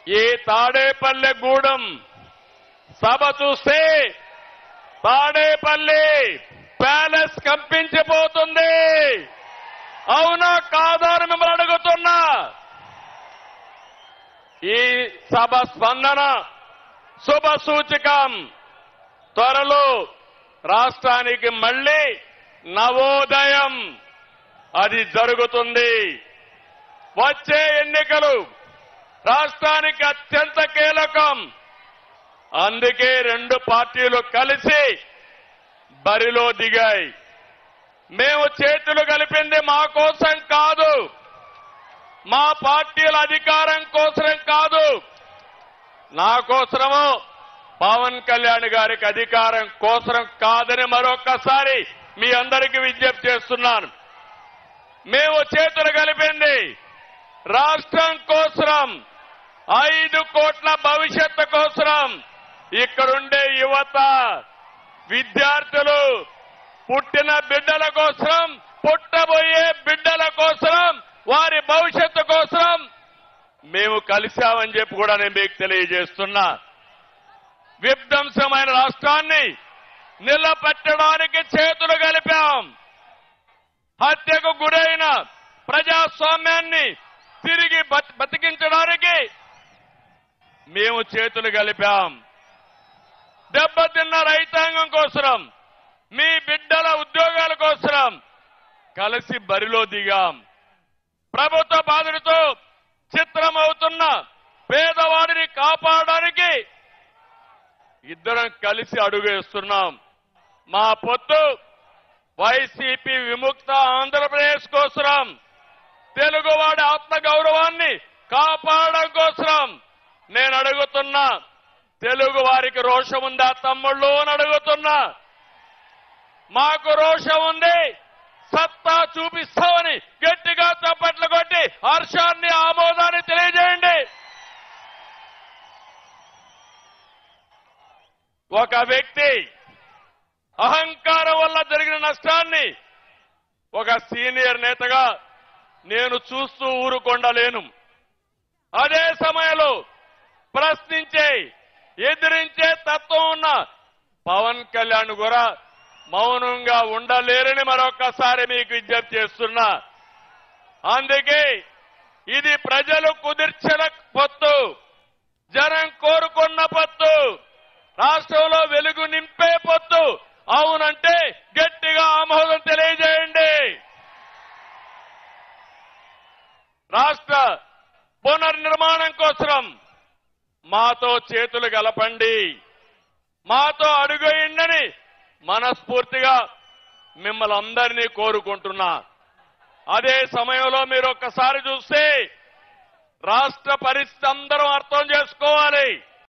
ఈ తాడేపల్లిగూడెం సభ చూస్తే తాడేపల్లి ప్యాలెస్ కంపించిపోతుంది. అవునా కాదా అని మిమ్మల్ని అడుగుతున్నా. ఈ సభ స్పందన శుభ సూచకం. త్వరలో రాష్ట్రానికి మళ్లీ నవోదయం అది జరుగుతుంది. వచ్చే ఎన్నికలు రాష్ట్రానికి అత్యంత కీలకం. అందుకే రెండు పార్టీలు కలిసి బరిలో దిగాయి. మేము చేతులు కలిపింది మా కోసం కాదు, మా పార్టీల అధికారం కోసం కాదు, నా కోసమో పవన్ కళ్యాణ్ గారికి అధికారం కోసం కాదని మరొక్కసారి మీ అందరికీ విజ్ఞప్తి చేస్తున్నాను. మేము చేతులు కలిపింది రాష్ట్రం కోసం, 5 కోట్ల భవిష్యత్తు కోసం. ఇక్కడుండే యువత, విద్యార్థులు, పుట్టిన బిడ్డల కోసం, పుట్టబోయే బిడ్డల కోసం, వారి భవిష్యత్తు కోసం మేము కలిశామని చెప్పి కూడా నేను మీకు తెలియజేస్తున్నా. విధ్వంసమైన రాష్ట్రాన్ని నిలబెట్టడానికి చేతులు కలిపాం. హత్యకు గురైన ప్రజాస్వామ్యాన్ని తిరిగి బతికించడానికి మేము చేతులు కలిపాం. దెబ్బతిన్న రైతాంగం కోసం, మీ బిడ్డల ఉద్యోగాల కోసం కలిసి బరిలో దిగాం. ప్రభుత్వ బాధలతో చిత్రమవుతున్న పేదవాడిని కాపాడడానికి ఇద్దరం కలిసి అడుగేస్తున్నాం. మా పొత్తు వైసీపీ విముక్త ఆంధ్రప్రదేశ్ కోసం, తెలుగువాడి ఆత్మగౌరవాన్ని కాపాడడం కోసం. నేను అడుగుతున్నా, తెలుగు వారికి రోషం ఉందా తమ్ముళ్ళు అని అడుగుతున్నా. మాకు రోషం ఉంది, సత్తా చూపిస్తామని గట్టిగా చప్పట్లు కొట్టి హర్షాన్ని, ఆమోదాన్ని తెలియజేయండి. ఒక వ్యక్తి అహంకారం వల్ల జరిగిన నష్టాన్ని ఒక సీనియర్ నేతగా నేను చూస్తూ ఊరుకొండలేను. అదే సమయంలో ప్రశ్నించే, ఎదిరించే తత్వం ఉన్న పవన్ కళ్యాణ్ కూడా మౌనంగా ఉండలేరని మరొకసారి మీకు విజ్ఞప్తి చేస్తున్నా. అందుకే ఇది ప్రజలు కుదిర్చిన పొత్తు, జనం కోరుకున్న పొత్తు, రాష్ట్రంలో వెలుగు నింపే పొత్తు. అవునంటే గట్టిగా ఆమోదం తెలియజేయండి. రాష్ట్ర పునర్నిర్మాణం కోసం మాతో చేతులు కలపండి, మాతో అడుగేయండి మనస్ఫూర్తిగా మిమ్మల్ని అందరినీ కోరుకుంటున్నా. అదే సమయంలో మీరు ఒక్కసారి చూస్తే రాష్ట్ర పరిస్థితి అందరం అర్థం చేసుకోవాలి.